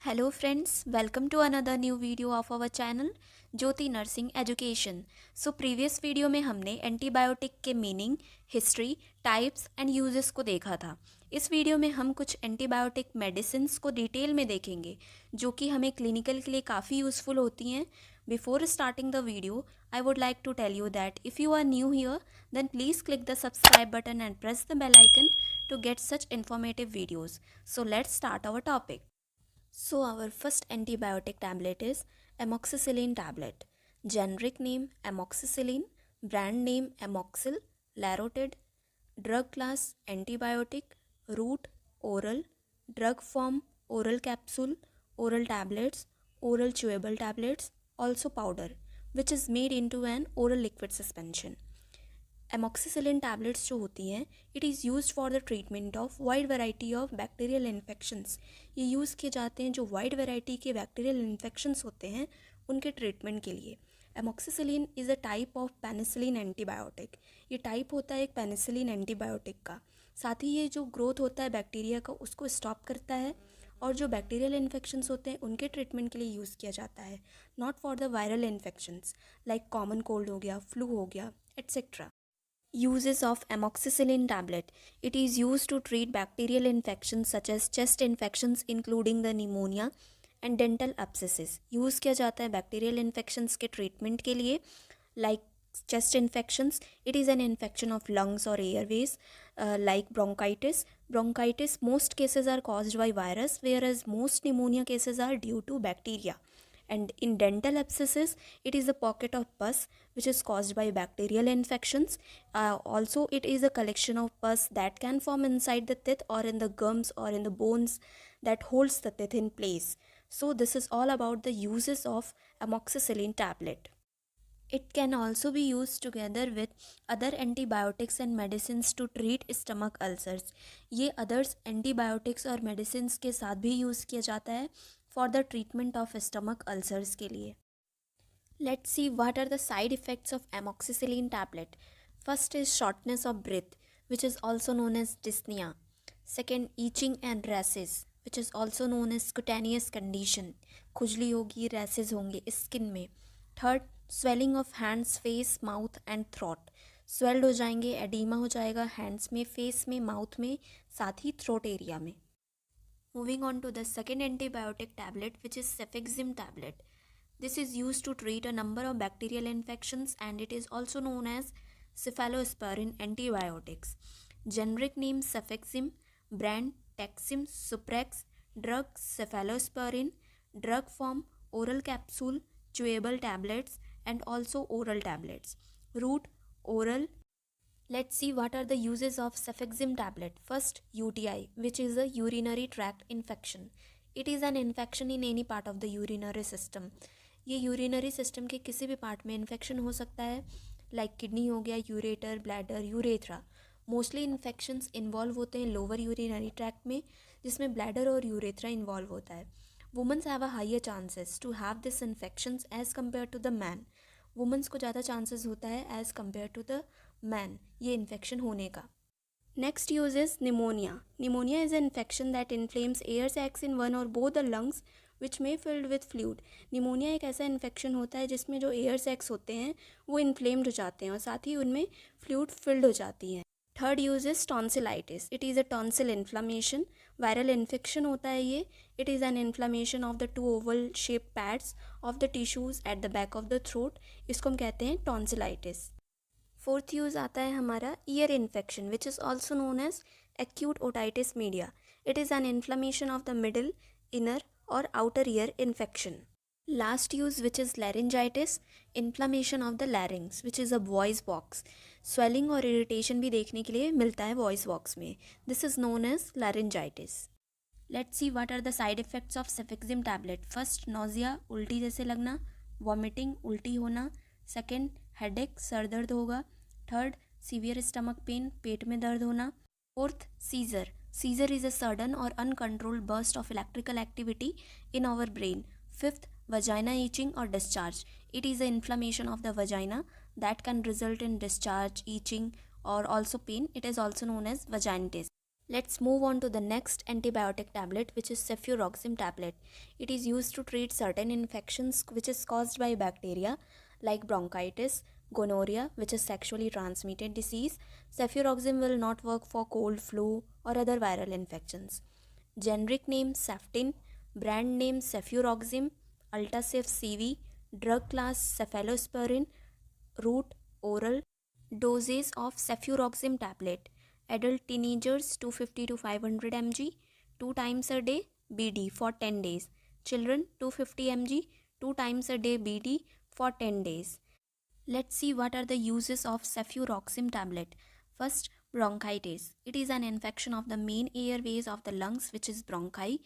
Hello friends, welcome to another new video of our channel Jyoti nursing education. Previous video में हमने antibiotic के meaning, history, types and uses को देखा था। इस वीडियो में हम कुछ एंटीबायोटिक मेडिसिन्स को डिटेल में देखेंगे जो कि हमें क्लिनिकल के लिए काफ़ी यूज़फुल होती हैं। Before starting the video I would like to tell you that if you are new here then please click the subscribe button and press the bell icon to get such informative videos. So let's start our topic. So our first antibiotic tablet is amoxicillin tablet. Generic name amoxicillin, brand name Amoxil, Larotid, drug class antibiotic, route oral, drug form oral capsule, oral tablets, oral chewable tablets, also powder, which is made into an oral liquid suspension. Amoxicillin tablets जो होती हैं it is used for the treatment of wide variety of bacterial infections. ये use किए जाते हैं जो wide variety के bacterial infections होते हैं उनके ट्रीटमेंट के लिए। Amoxicillin is a type of penicillin antibiotic. ये टाइप होता है एक पेनिसिलिन एंटीबायोटिक का। साथ ही ये जो ग्रोथ होता है बैक्टीरिया का उसको स्टॉप करता है और जो बैक्टीरियल इन्फेक्शंस होते हैं उनके ट्रीटमेंट के लिए यूज़ किया जाता है, not for the viral infections like common cold हो गया, फ्लू हो गया, etcetera. Uses of amoxicillin tablet. It is used to treat bacterial infections such as chest infections including the pneumonia and dental abscesses. Use किया जाता है bacterial infections के treatment के लिए like chest infections. It is an infection of lungs or airways like bronchitis. Bronchitis most cases are caused by virus whereas most pneumonia cases are due to bacteria. And in dental abscesses it is a pocket of pus which is caused by bacterial infections. Also it is a collection of pus that can form inside the teeth or in the gums or in the bones that holds the teeth in place. So this is all about the uses of amoxicillin tablet. It can also be used together with other antibiotics and medicines to treat stomach ulcers. ये others antibiotics और medicines के साथ भी use किया जाता है for the treatment of stomach ulcers के लिए. Let's see what are the side effects of amoxicillin tablet. First is shortness of breath, which is also known as dyspnea. Second, itching and rashes, which is also known as cutaneous condition. खुजली होगी, rashes होंगे skin में. Third, swelling of hands, face, mouth and throat. Swelled हो जाएंगे, oedema हो जाएगा hands में, face में, माउथ में, साथ ही थ्रोट एरिया में. Moving on to the second antibiotic tablet, which is cefixime tablet. This is used to treat a number of bacterial infections and it is also known as cephalosporin antibiotics. Generic name cefixime, brand Texim Suprex, drug cephalosporin, drug form oral capsule, chewable tablets and also oral tablets. Route oral. Let's see what are the uses of cefixime tablet. First, UTI, which is a urinary tract infection. It is an infection in any part of the urinary system. ये urinary system के किसी भी part में infection हो सकता है, like kidney हो गया, ureter, bladder, urethra. Mostly infections involve होते हैं लोअर यूरिनरी ट्रैक्ट में जिसमें ब्लैडर और यूरेथ्रा इन्वॉल्व होता है. Womens have a higher chances to have this infections as compare to the man. Womens को ज़्यादा चांसेस होता है as compare to the man ये इन्फेक्शन होने का. Next use is pneumonia. Pneumonia is an infection that inflames air sacs in one or both the lungs which may filled with fluid. Pneumonia एक ऐसा infection होता है जिसमें जो air sacs होते हैं वो इन्फ्लेम्ड हो जाते हैं और साथ ही उनमें फ्लूइड फिल्ड हो जाती हैं. Third use is tonsillitis. It is a tonsil inflammation. Viral infection होता है ये. It is an inflammation of the 2 Oval shape pads of the tissues at the back of the throat. इसको हम कहते हैं टॉन्सिलाइटिस. फोर्थ यूज़ आता है हमारा ear infection which is also known as acute otitis media. It is an inflammation of the middle, inner और outer ear infection. Last use which is laryngitis, inflammation of the larynx which is a voice box. Swelling और irritation भी देखने के लिए मिलता है voice box में. This is known as laryngitis. Let's see what are the side effects of cefixime tablet. First, nausea, उल्टी जैसे लगना, वॉमिटिंग, उल्टी होना. सेकेंड, हेडेक, सर दर्द होगा. थर्ड, सीवियर स्टमक पेन, पेट में दर्द होना. Fourth, seizure. Seizure is a sudden और uncontrolled burst of electrical activity in our brain. Fifth, vagina itching और discharge. It is a inflammation of the vagina that can result in discharge, itching और also pain. It is also known as vaginitis. Let's move on to the next antibiotic tablet, which is cefuroxime tablet. It is used to treat certain infections which is caused by bacteria like bronchitis, gonorrhea, which is sexually transmitted disease. Cefuroxime will not work for cold, flu, or other viral infections. Generic name Ceftin, brand name cefuroxime, Altasef CV, drug class cephalosporin, route oral. Doses of cefuroxime tablet. Adult teenagers 250 to 500 mg 2 times a day BD for 10 days. Children 250 mg 2 times a day BD for 10 days. Let's see what are the uses of cefuroxime tablet. First, bronchitis. It is an infection of the main airways of the lungs, which is bronchi,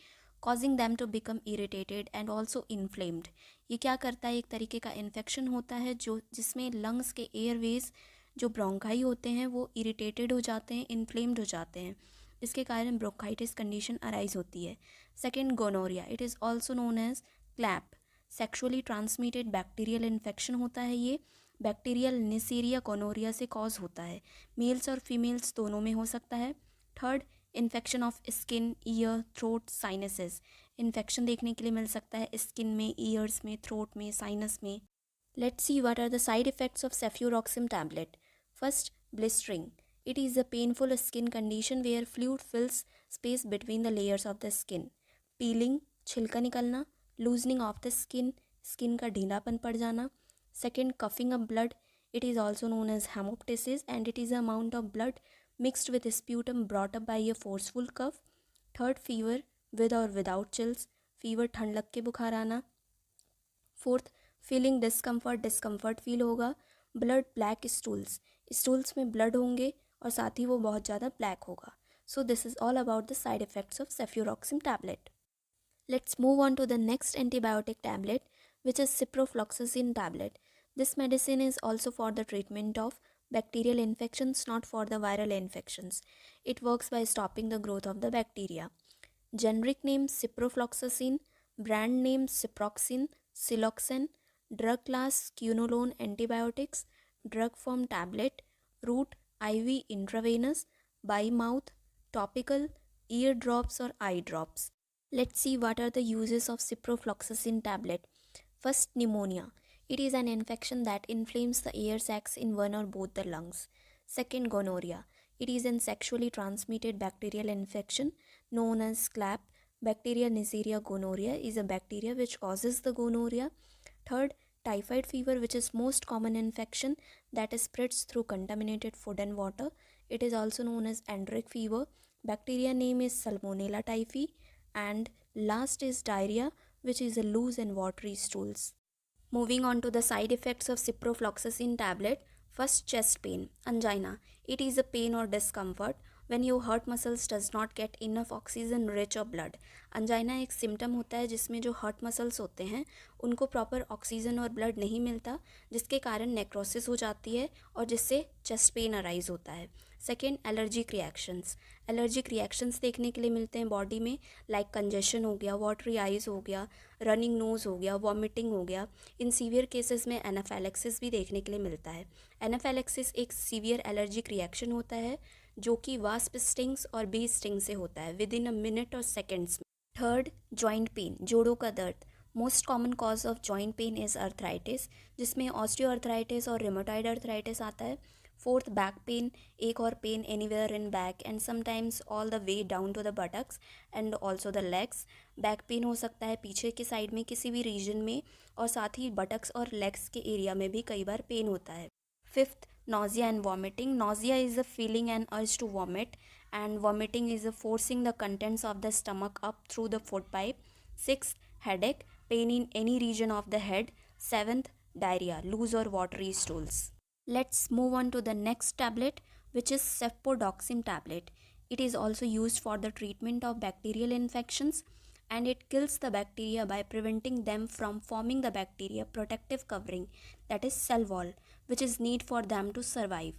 causing them to become irritated and also inflamed. ये क्या करता है, एक तरीके का infection होता है जो जिसमें लंग्स के एयरवेज जो ब्रोंकाई होते हैं वो इरिटेटेड हो जाते हैं, इन्फ्लेम्ड हो जाते हैं, इसके कारण ब्रोंकाइटिस कंडीशन अराइज होती है. Second, gonorrhoea. It is also known as clap. Sexually transmitted bacterial infection होता है. ये बैक्टीरियल नेसेरिया गोनोरिया से कॉज होता है. मेल्स और फीमेल्स दोनों में हो सकता है. Third, infection of skin, year, throat, sinuses. Infection देखने के लिए मिल सकता है स्किन में, ईयर्स में, थ्रोट में, साइनस में. Let's see what are the side effects of cefuroxime tablet. First, blistering. It is a painful skin condition where fluid fills space between the layers of the skin. Peeling, छिलका निकलना. Loosening of the skin, skin का ढीलापन पड़ जाना. Second, coughing up blood. It is also known as hemoptysis and it is the amount of blood mixed with sputum brought up by a forceful cough. Third, fever with or without chills. Fever ठंड लग के बुखार आना. Fourth, feeling discomfort feel होगा. Blood black stools में blood होंगे और साथ ही वो बहुत ज़्यादा ब्लैक होगा. So this is all about the side effects of cefuroxime tablet. Let's move on to the next antibiotic tablet, which is ciprofloxacin tablet. This medicine is also for the treatment of bacterial infections, not for the viral infections. It works by stopping the growth of the bacteria. Generic name ciprofloxacin, brand name ciproxin, siloxane, drug class quinolone antibiotics, drug form tablet, route IV intravenous, by mouth, topical, ear drops or eye drops. Let's see what are the uses of ciprofloxacin tablet. First, pneumonia. It is an infection that inflames the air sacs in one or both the lungs. Second, gonorrhea. It is a sexually transmitted bacterial infection known as CLAP. Bacteria Neisseria gonorrhea is a bacteria which causes the gonorrhea. Third, typhoid fever, which is most common infection that spreads through contaminated food and water. It is also known as enteric fever. Bacteria name is Salmonella typhi. And last is diarrhea, which is a loose and watery stools. Moving on to the side effects of ciprofloxacin tablet. First, chest pain, angina. It is a pain or discomfort when your heart muscles does not get enough oxygen rich or blood. Angina एक symptom होता है जिसमें जो heart muscles होते हैं उनको proper oxygen और blood नहीं मिलता, जिसके कारण नेक्रोसिस हो जाती है और जिससे चेस्ट पेन अराइज होता है. Second, allergic reactions. Allergic reactions देखने के लिए मिलते हैं बॉडी में, लाइक कंजेशन हो गया, वाटरी आइज हो गया, रनिंग नोज हो गया, वॉमिटिंग हो गया. इन सीवियर केसेस में एनाफैलेक्सिस भी देखने के लिए मिलता है. एनाफैलेक्सिस एक सीवियर एलर्जिक रिएक्शन होता है जो कि वास्प स्टिंग्स और बी स्टिंग से होता है विद इन अ मिनट और सेकेंड्स में. थर्ड, जॉइंट पेन, जोड़ों का दर्द. Most common cause of joint pain is arthritis, जिसमें ऑस्टियोआर्थराइटिस और रिमोटॉइड अर्थराइटिस आता है. Fourth, back pain, ache or pain anywhere in back and sometimes all the way down to the buttocks and also the legs. Back pain हो सकता है पीछे के side में किसी भी रीजन में और साथ ही बटक्स और लेग्स के एरिया में भी कई बार पेन होता है. Fifth, nausea and vomiting. Nausea is a feeling and urge to vomit, and vomiting is a forcing the contents of the stomach up through the food pipe. Sixth, headache, pain in any region of the head. Seventh, diarrhea, loose or watery stools. Let's move on to the next tablet, which is cefodoxime tablet. It is also used for the treatment of bacterial infections, and it kills the bacteria by preventing them from forming the bacteria protective covering, that is cell wall, which is need for them to survive.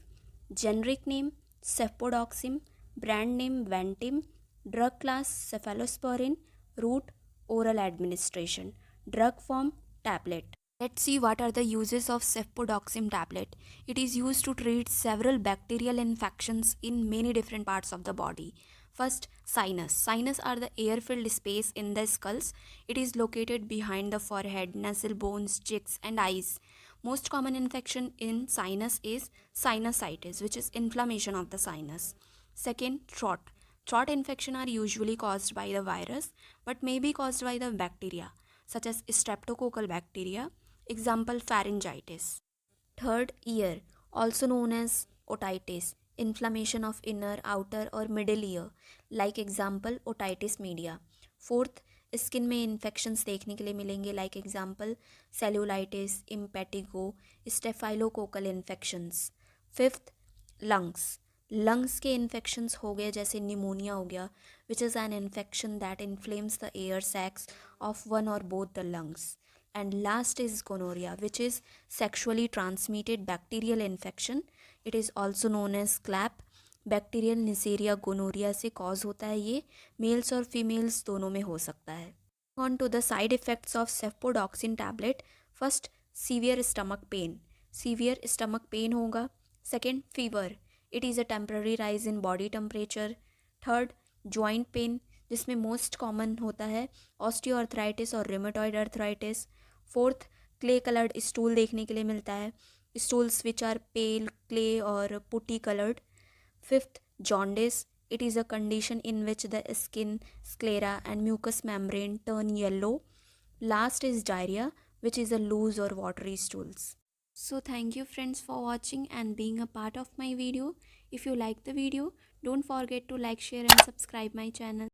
Generic name cefodoxime, brand name Ventim, drug class cephalosporin, route oral administration, drug form tablet. Let's see what are the uses of cefodoxime tablet. It is used to treat several bacterial infections in many different parts of the body. First, sinus. Sinus are the air-filled space in the skulls. It is located behind the forehead, nasal bones, cheeks, and eyes. Most common infection in sinus is sinusitis, which is inflammation of the sinus. Second, throat. Throat infection are usually caused by the virus, but may be caused by the bacteria, such as streptococcal bacteria. Example, pharyngitis. Third, ear, also known as otitis, inflammation of inner, outer or middle ear, like example otitis media. Fourth, skin में infections देखने के लिए मिलेंगे, like example cellulitis, impetigo, staphylococcal infections. Fifth, lungs के infections हो गए जैसे pneumonia हो गया, which is an infection that inflames the air sacs of one और both the lungs. And last is gonorrhea, which is sexually transmitted bacterial infection. It is also known as clap. Bacterial Neisseria gonorrhoeae से cause होता है. ये mails और females दोनों में हो सकता है. On to the side effects of cefpodoxime tablet. First, severe stomach pain. Severe stomach pain होगा. Second, fever. It is a temporary rise in body temperature. Third, joint pain, जिसमें मोस्ट कॉमन होता है osteoarthritis और rheumatoid arthritis. Fourth, clay coloured stool देखने के लिए मिलता है. Stools which are pale, clay और putty coloured. Fifth, jaundice. It is a condition in which the skin, sclera and mucous membrane turn yellow. Last is diarrhoea, which is a loose or watery stools. So thank you friends for watching and being a part of my video. If you like the video, don't forget to like, share and subscribe my channel.